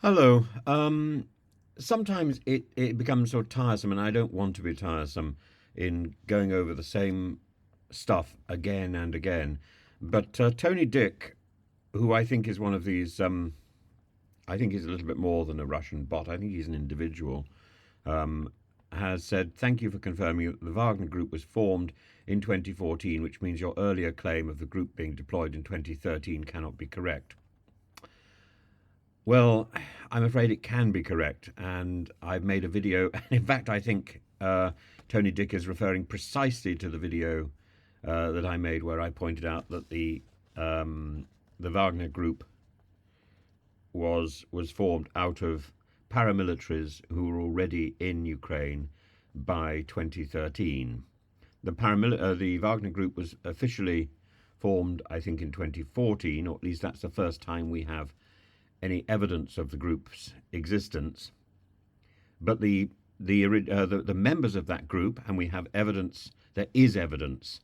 Hello. Sometimes it becomes so tiresome, and I don't want to be tiresome in going over the same stuff again and again. But Tony Dick, who I think is one of these, I think he's a little bit more than a Russian bot. I think he's an individual. Um, has said, "Thank you for confirming that the Wagner Group was formed in 2014, which means your earlier claim of the group being deployed in 2013 cannot be correct." Well, I'm afraid it can be correct, and I've made a video. In fact, I think Tony Dick is referring precisely to the video that I made, where I pointed out that the Wagner Group was formed out of paramilitaries who were already in Ukraine by 2013. The Wagner Group was officially formed, I think, in 2014, or at least that's the first time we have any evidence of the group's existence. But the members of that group, and we have evidence. There is evidence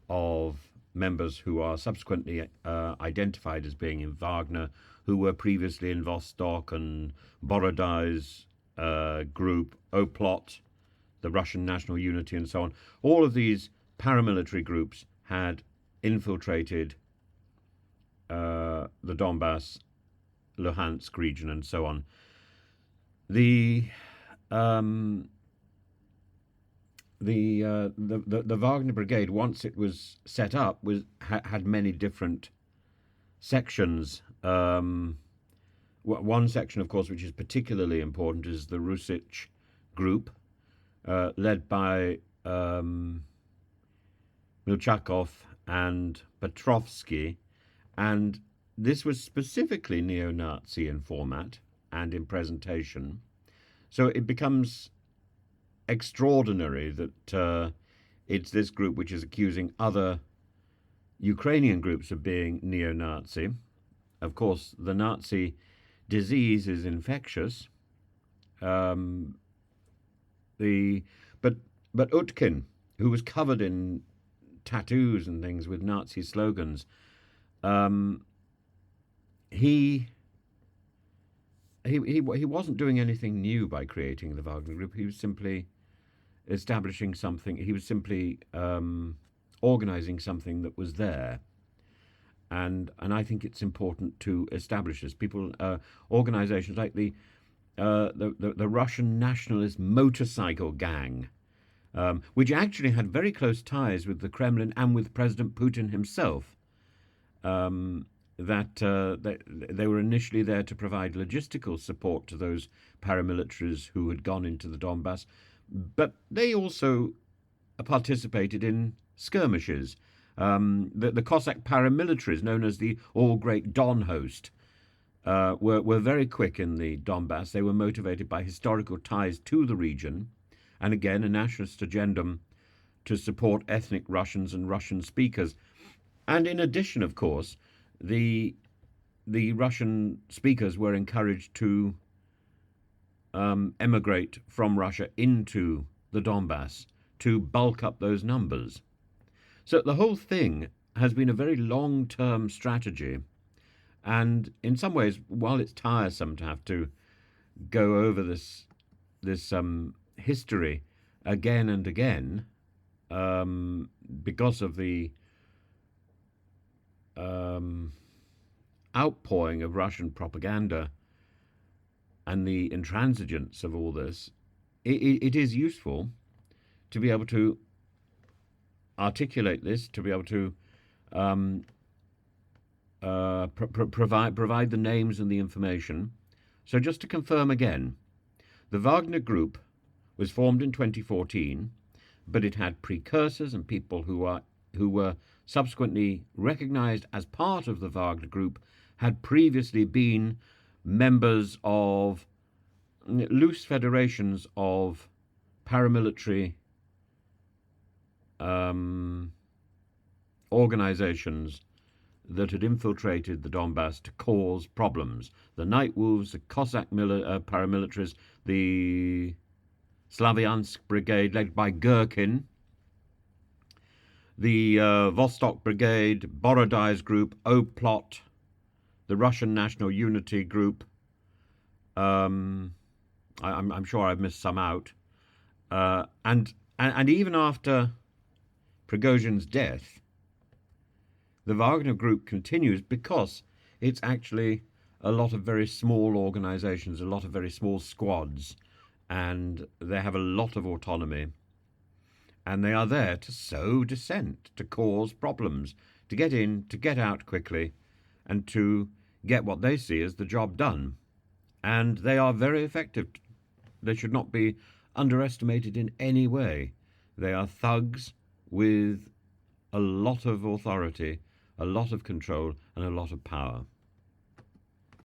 of members who are subsequently identified as being in Wagner, who were previously in Vostaok and Borodai's group, oplot, the Russian National Unity, and so on. All of these paramilitary groups had infiltrated the Donbass, Luhansk region, and so on. The um, the Wagner Brigade, once it was set up, had many different sections. One section, of course, which is particularly important, is the Rusich group, led by Milchakov and Petrovsky, and this was specifically neo-Nazi in format and in presentation. So it becomes extraordinary that it's this group which is accusing other Ukrainian groups of being neo-Nazi. Of course, the Nazi disease is infectious. Um, the but Utkin, who was covered in tattoos and things with Nazi slogans, um, he he wasn't doing anything new by creating the Wagner Group. He was simply establishing something. He was simply organizing something that was there. And I think it's important to establish this. People, organizations like the Russian nationalist motorcycle gang, which actually had very close ties with the Kremlin and with President Putin himself. Um, they were initially there to provide logistical support to those paramilitaries who had gone into the Donbass, but they also participated in skirmishes. The Cossack paramilitaries, known as the All Great Don Host, were very quick in the Donbass. They were motivated by historical ties to the region, and again, a nationalist agendum to support ethnic Russians and Russian speakers. And in addition, of course, the the Russian speakers were encouraged to emigrate from Russia into the Donbass to bulk up those numbers. So the whole thing has been a very long term strategy. And in some ways, while it's tiresome to have to go over this history again and again, because of the um, outpouring of Russian propaganda and the intransigence of all this, it is useful to be able to articulate this, to be able to um, provide the names and the information. So just to confirm again, the Wagner Group was formed in 2014, but it had precursors and people who were subsequently recognized as part of the Wagner Group had previously been members of loose federations of paramilitary um, organizations that had infiltrated the Donbass to cause problems. The Night Wolves, the Cossack paramilitaries, the Slavyansk brigade led by Gherkin, the Vostaok brigade, Borodai's group, oplot, the Russian National Unity group, Um, I'm sure I've missed some out. And even after Prigozhin's death, the Wagner Group continues because it's actually a lot of very small organizations, a lot of very small squads, and they have a lot of autonomy. And they are there to sow dissent, to cause problems, to get in, to get out quickly, and to get what they see as the job done. And they are very effective. They should not be underestimated in any way. They are thugs with a lot of authority, a lot of control, and a lot of power.